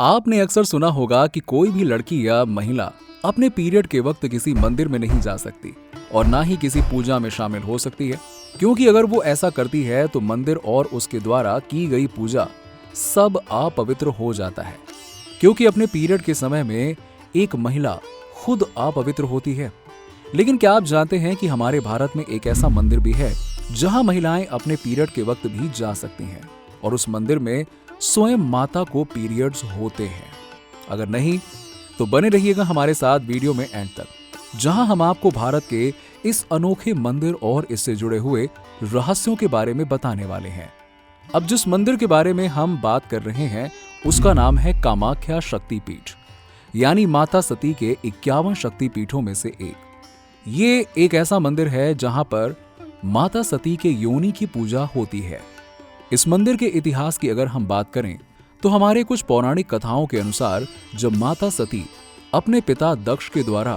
आपने अक्सर सुना होगा कि कोई भी लड़की या महिला अपने पीरियड के वक्त किसी मंदिर में नहीं जा सकती और ना ही किसी पूजा में शामिल हो सकती है, क्योंकि अगर वो ऐसा करती है तो मंदिर और उसके द्वारा की गई पूजा सब अपवित्र हो जाता है। क्योंकि अपने पीरियड के समय में एक महिला खुद अपवित्र होती है। लेकिन क्या आप जानते हैं कि हमारे भारत में एक ऐसा मंदिर भी है जहां महिलाएं अपने पीरियड के वक्त भी जा सकती हैं और उस मंदिर में स्वयं माता को पीरियड्स होते हैं? अगर नहीं तो बने रहिएगा हमारे साथ वीडियो में एंड तक, जहां हम आपको भारत के इस अनोखे मंदिर और इससे जुड़े हुए रहस्यों के बारे में बताने वाले हैं। अब जिस मंदिर के बारे में हम बात कर रहे हैं उसका नाम है कामाख्या शक्तिपीठ, यानी माता सती के 51 शक्तिपीठों में से एक। ये एक ऐसा मंदिर है जहां पर माता सती के योनि की पूजा होती है। इस मंदिर के इतिहास की अगर हम बात करें तो हमारे कुछ पौराणिक कथाओं के अनुसार जब माता सती अपने पिता दक्ष के द्वारा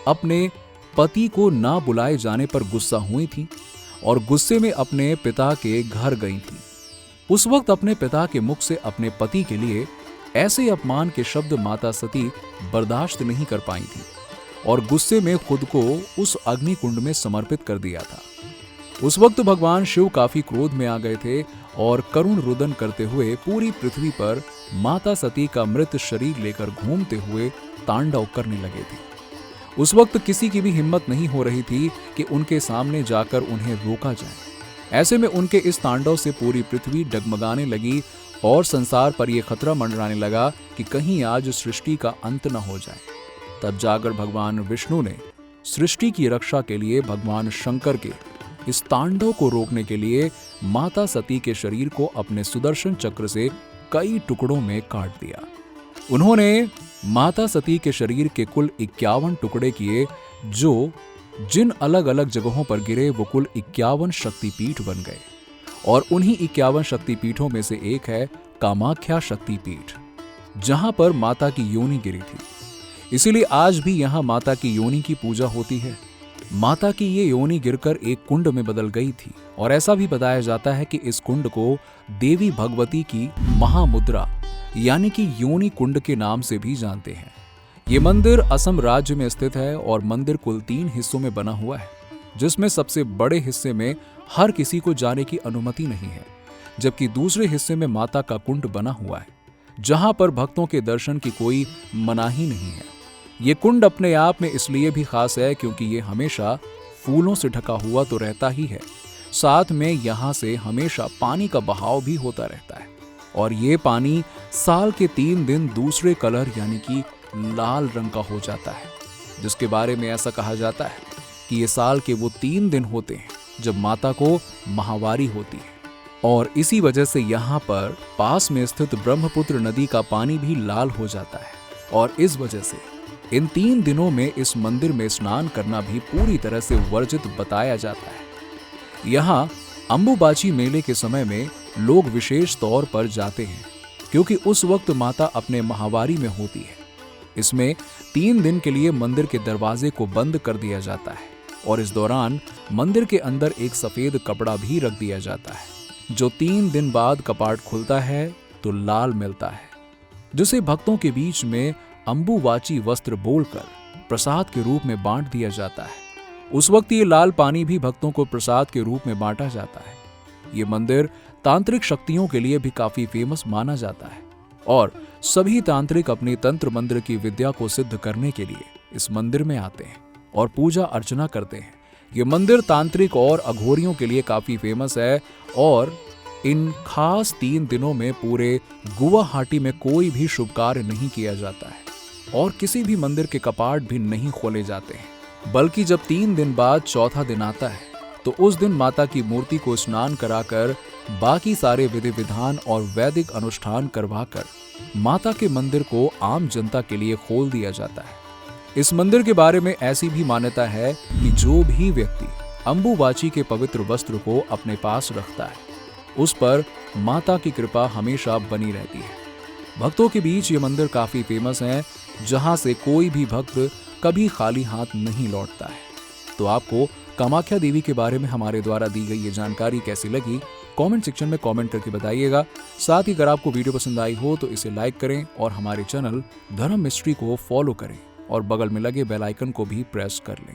अपने पति को ना बुलाए जाने पर गुस्सा हुई थी और गुस्से में अपने पिता के घर गई थी, उस वक्त अपने पिता के मुख से अपने पति के लिए ऐसे अपमान के शब्द माता सती बर्दाश्त नहीं कर पाई थी और गुस्से में खुद को उस अग्निकुंड में समर्पित कर दिया था। उस वक्त भगवान शिव काफी क्रोध में आ गए थे और करुण रुदन करते हुए पूरी पृथ्वी पर माता सती का मृत शरीर लेकर घूमते हुए तांडव करने लगे थे। उस वक्त किसी की भी हिम्मत नहीं हो रही थी कि उनके सामने जाकर उन्हें रोका जाए। ऐसे में उनके इस तांडव से पूरी पृथ्वी डगमगाने लगी और संसार पर यह खतरा मंडराने लगा कि कहीं आज सृष्टि का अंत न हो जाए। तब जाकर भगवान विष्णु ने सृष्टि की रक्षा के लिए भगवान शंकर के इस तांडव को रोकने के लिए माता सती के शरीर को अपने सुदर्शन चक्र से कई टुकड़ों में काट दिया। उन्होंने माता सती के शरीर के कुल 51 टुकड़े किए, जो जिन अलग अलग जगहों पर गिरे वो कुल 51 शक्तिपीठ बन गए और उन्हीं 51 शक्तिपीठों में से एक है कामाख्या शक्तिपीठ, जहां पर माता की योनि गिरी थी। इसीलिए आज भी यहां माता की योनि की पूजा होती है। माता की ये योनि गिरकर एक कुंड में बदल गई थी और ऐसा भी बताया जाता है कि इस कुंड को देवी भगवती की महामुद्रा यानी कि योनि कुंड के नाम से भी जानते हैं। ये मंदिर असम राज्य में स्थित है और मंदिर कुल 3 हिस्सों में बना हुआ है, जिसमें सबसे बड़े हिस्से में हर किसी को जाने की अनुमति नहीं है, जबकि दूसरे हिस्से में माता का कुंड बना हुआ है, जहां पर भक्तों के दर्शन की कोई मनाही नहीं है। ये कुंड अपने आप में इसलिए भी खास है क्योंकि ये हमेशा फूलों से ढका हुआ तो रहता ही है, साथ में यहाँ से हमेशा पानी का बहाव भी होता रहता है और ये पानी साल के 3 दिन दूसरे कलर यानी कि लाल रंग का हो जाता है, जिसके बारे में ऐसा कहा जाता है कि ये साल के वो 3 दिन होते हैं जब माता को महावारी होती है और इसी वजह से यहाँ पर पास में स्थित ब्रह्मपुत्र नदी का पानी भी लाल हो जाता है और इस वजह से इन 3 दिनों में इस मंदिर में स्नान करना भी पूरी तरह से वर्जित बताया जाता है। यहाँ अंबुबाची मेले के समय में लोग विशेष तौर पर जाते हैं क्योंकि उस वक्त माता अपने महावारी में होती है। इसमें 3 दिन के लिए मंदिर के दरवाजे को बंद कर दिया जाता है और इस दौरान मंदिर के अंदर एक सफेद कपड़ा भी रख दिया जाता है, जो 3 दिन बाद कपाट खुलता है तो लाल मिलता है, जिसे भक्तों के बीच में अंबुवाची वस्त्र बोलकर प्रसाद के रूप में बांट दिया जाता है। उस वक्त ये लाल पानी भी भक्तों को प्रसाद के रूप में बांटा जाता है। ये मंदिर तांत्रिक शक्तियों के लिए भी काफी फेमस माना जाता है और सभी तांत्रिक अपनी तंत्र मंत्र की विद्या को सिद्ध करने के लिए इस मंदिर में आते हैं और पूजा अर्चना करते हैं। ये मंदिर तांत्रिक और अघोरियों के लिए काफी फेमस है और इन खास 3 दिनों में पूरे गुवाहाटी में कोई भी शुभ कार्य नहीं किया जाता है और किसी भी मंदिर के कपाट भी नहीं खोले जाते हैं, बल्कि जब 3 दिन बाद चौथा दिन आता है तो उस दिन माता की मूर्ति को स्नान कराकर बाकी सारे विधि विधान और वैदिक अनुष्ठान करवाकर माता के मंदिर को आम जनता के लिए खोल दिया जाता है। इस मंदिर के बारे में ऐसी भी मान्यता है कि जो भी व्यक्ति अंबुबाची के पवित्र वस्त्र को अपने पास रखता है उस पर माता की कृपा हमेशा बनी रहती है। भक्तों के बीच ये मंदिर काफी फेमस है, जहां से कोई भी भक्त कभी खाली हाथ नहीं लौटता है। तो आपको कामाख्या देवी के बारे में हमारे द्वारा दी गई ये जानकारी कैसी लगी, कमेंट सेक्शन में कमेंट करके बताइएगा। साथ ही अगर आपको वीडियो पसंद आई हो तो इसे लाइक करें और हमारे चैनल धर्म मिस्ट्री को फॉलो करें और बगल में लगे बेल आइकन को भी प्रेस कर लें।